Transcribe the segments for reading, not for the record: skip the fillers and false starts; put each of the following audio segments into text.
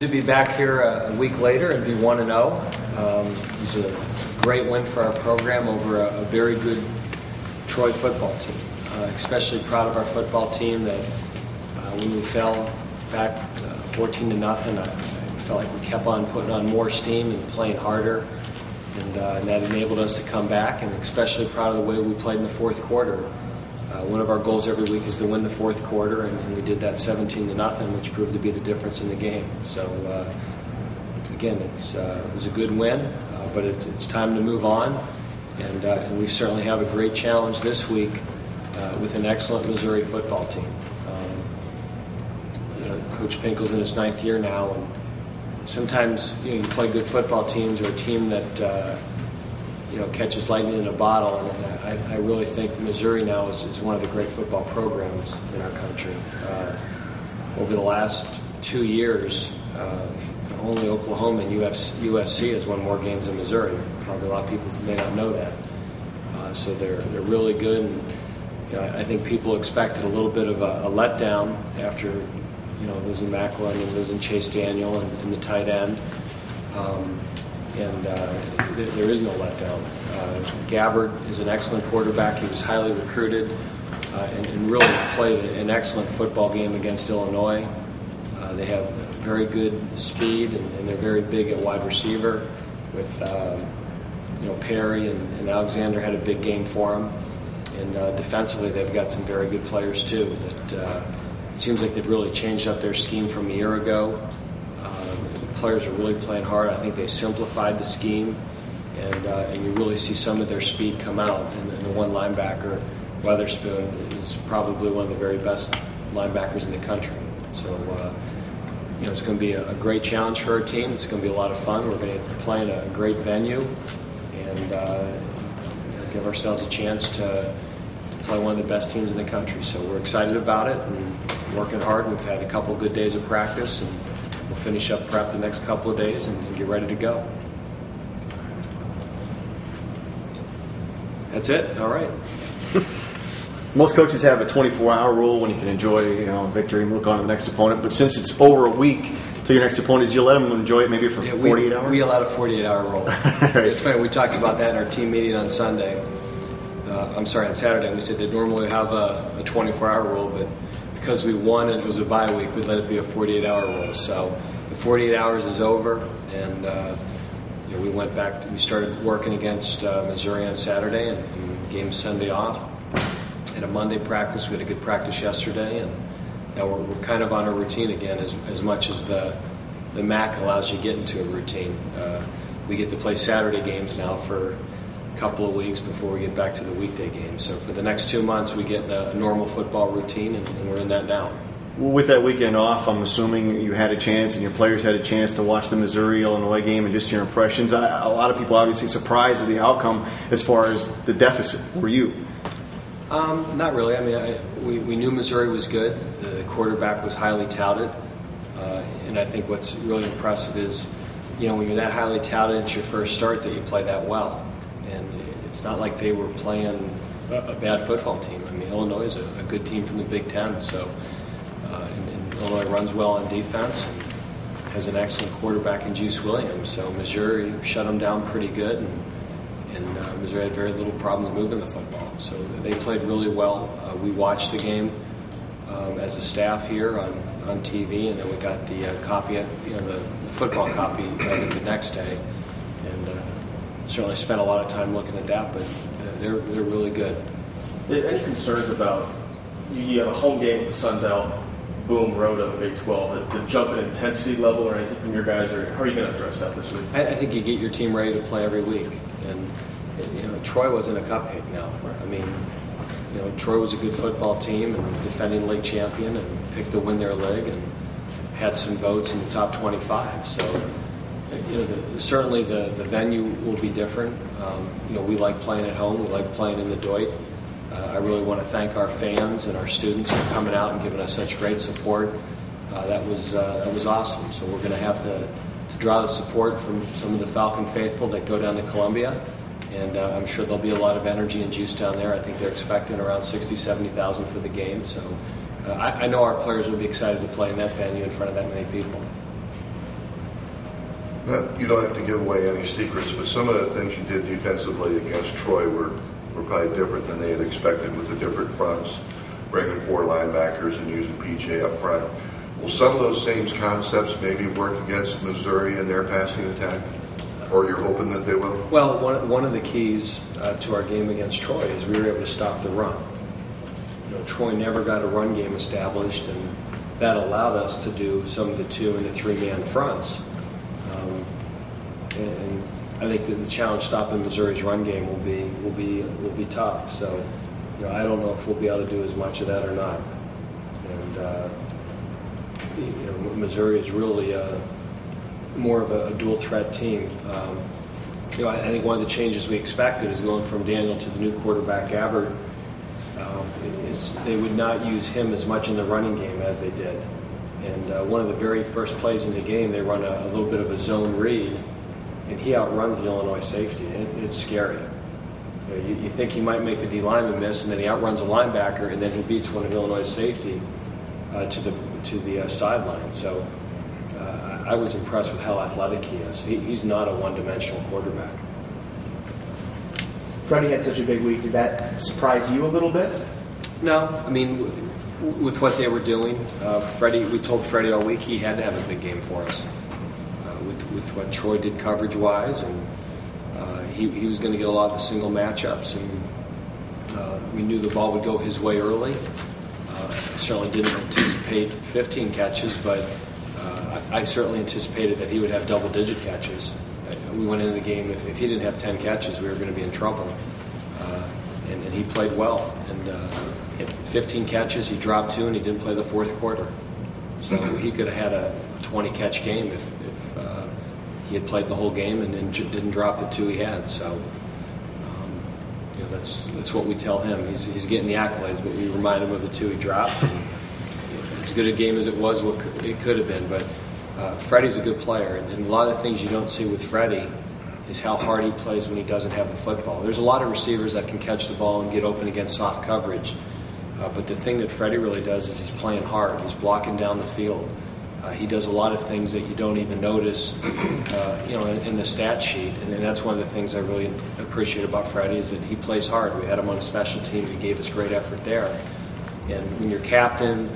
To be back here a week later and be 1-0. It was a great win for our program over a very good Troy football team. Especially proud of our football team that when we fell back 14-0, I felt like we kept on putting on more steam and playing harder, and that enabled us to come back. And especially proud of the way we played in the fourth quarter. One of our goals every week is to win the fourth quarter, and we did that 17-0, which proved to be the difference in the game. So again, it was a good win, but it's time to move on, and we certainly have a great challenge this week with an excellent Missouri football team. Coach Pinkel's in his ninth year now, and sometimes you play good football teams or a team that catches lightning in a bottle, and I really think Missouri now is one of the great football programs in our country. Over the last 2 years, only Oklahoma and USC has won more games than Missouri. Probably a lot of people may not know that. So they're really good, and I think people expected a little bit of a letdown after losing Macklin and losing Chase Daniel and the tight end. There is no letdown. Gabbard is an excellent quarterback. He was highly recruited and really played an excellent football game against Illinois. They have very good speed, and they're very big at wide receiver with Perry and Alexander had a big game for them. And defensively, they've got some very good players too. That it seems like they've really changed up their scheme from a year ago. Players are really playing hard. I think they simplified the scheme, and you really see some of their speed come out. And the one linebacker, Weatherspoon, is probably one of the very best linebackers in the country. So, it's going to be a great challenge for our team. It's going to be a lot of fun. We're going to play in a great venue and give ourselves a chance to play one of the best teams in the country. So we're excited about it and working hard. We've had a couple good days of practice, and we'll finish up prep the next couple of days and get ready to go. That's it? All right. Most coaches have a 24-hour rule when you can enjoy victory and look on to the next opponent. But since it's over a week till your next opponent, did you let them enjoy it maybe for 48 hours? We allowed a 48-hour rule. Right. It's funny, we talked about that in our team meeting on Sunday. On Saturday. We said they normally have a 24-hour rule, but because we won and it was a bye week, we let it be a 48-hour rule. So the 48 hours is over, and we went back. We started working against Missouri on Saturday, and game Sunday off. Had a Monday practice. We had a good practice yesterday, and now we're kind of on a routine again. As much as the MAC allows you to get into a routine, we get to play Saturday games now for a couple of weeks before we get back to the weekday games. So for the next 2 months, we get a normal football routine, and we're in that now. Well, with that weekend off, I'm assuming you had a chance and your players had a chance to watch the Missouri-Illinois game and just your impressions. A lot of people obviously surprised at the outcome as far as the deficit. Were you? Not really. I mean, we knew Missouri was good. The quarterback was highly touted. And I think what's really impressive is, when you're that highly touted, it's your first start that you play that well. And it's not like they were playing a bad football team. I mean, Illinois is a good team from the Big Ten. So, and Illinois runs well on defense and has an excellent quarterback in Juice Williams. So Missouri shut them down pretty good, and Missouri had very little problems moving the football. So they played really well. We watched the game as a staff here on TV, and then we got the copy, the football copy the next day, and certainly spent a lot of time looking at that. But they're really good. Any concerns about you have a home game with the Sun Belt, boom, road on the Big 12, the jump in intensity level or anything from your guys, or how are you going to address that this week? I think you get your team ready to play every week, and Troy wasn't a cupcake now. I mean, Troy was a good football team and defending league champion and picked to win their league and had some votes in the top 25. So, certainly the venue will be different. We like playing at home. We like playing in the Deutsch. I really want to thank our fans and our students for coming out and giving us such great support. That was awesome. So we're going to have to draw the support from some of the Falcon faithful that go down to Columbia. And I'm sure there'll be a lot of energy and juice down there. I think they're expecting around 60,000, 70,000 for the game. So I know our players will be excited to play in that venue in front of that many people. You don't have to give away any secrets, but some of the things you did defensively against Troy were probably different than they had expected with the different fronts, bringing 4 linebackers and using PJ up front. Will some of those same concepts maybe work against Missouri in their passing attack? Or you're hoping that they will? Well, one of the keys to our game against Troy is we were able to stop the run. Troy never got a run game established, and that allowed us to do some of the 2 and the 3-man fronts. And I think that the challenge stopping Missouri's run game will be tough. So, I don't know if we'll be able to do as much of that or not. And Missouri is really more of a dual threat team. I think one of the changes we expected is going from Daniel to the new quarterback Gabbard. Is they would not use him as much in the running game as they did. And one of the very first plays in the game, they run a little bit of a zone read, and he outruns the Illinois safety. And it's scary. You think he might make the D lineman miss, and then he outruns a linebacker, and then he beats one of Illinois' safety to the sideline. So I was impressed with how athletic he is. He's not a one-dimensional quarterback. Freddie had such a big week. Did that surprise you a little bit? No. I mean, with what they were doing, we told Freddie all week he had to have a big game for us. With what Troy did coverage-wise, and he was going to get a lot of the single matchups, and we knew the ball would go his way early. I certainly didn't anticipate 15 catches, but I certainly anticipated that he would have double-digit catches. We went into the game, if he didn't have 10 catches, we were going to be in trouble. And he played well. And 15 catches, he dropped 2, and he didn't play the fourth quarter. So he could have had a 20-catch game if he had played the whole game and didn't drop the 2 he had. So that's what we tell him. He's getting the accolades, but we remind him of the 2 he dropped. And, as good a game as it was, it could have been. But Freddie's a good player, and a lot of things you don't see with Freddie is how hard he plays when he doesn't have the football. There's a lot of receivers that can catch the ball and get open against soft coverage, but the thing that Freddie really does is he's playing hard. He's blocking down the field. He does a lot of things that you don't even notice, in the stat sheet, and that's one of the things I really appreciate about Freddie is that he plays hard. We had him on a special team. He gave us great effort there, and when your captain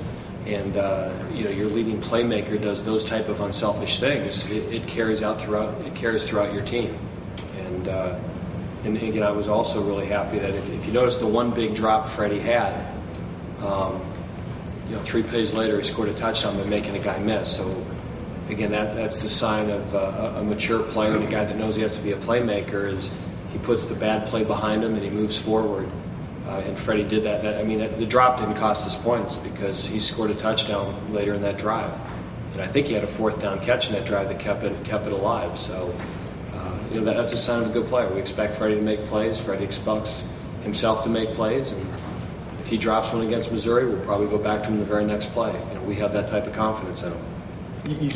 and your leading playmaker does those type of unselfish things, it carries throughout your team. And again, I was also really happy that if you notice the one big drop Freddie had, 3 plays later he scored a touchdown by making a guy miss. So again, that's the sign of a mature player and a guy that knows he has to be a playmaker. Is he puts the bad play behind him and he moves forward. And Freddie did that. The drop didn't cost us points because he scored a touchdown later in that drive. And I think he had a 4th down catch in that drive that kept it alive. So, that's a sign of a good player. We expect Freddie to make plays. Freddie expects himself to make plays. And if he drops one against Missouri, we'll probably go back to him the very next play. We have that type of confidence in him. You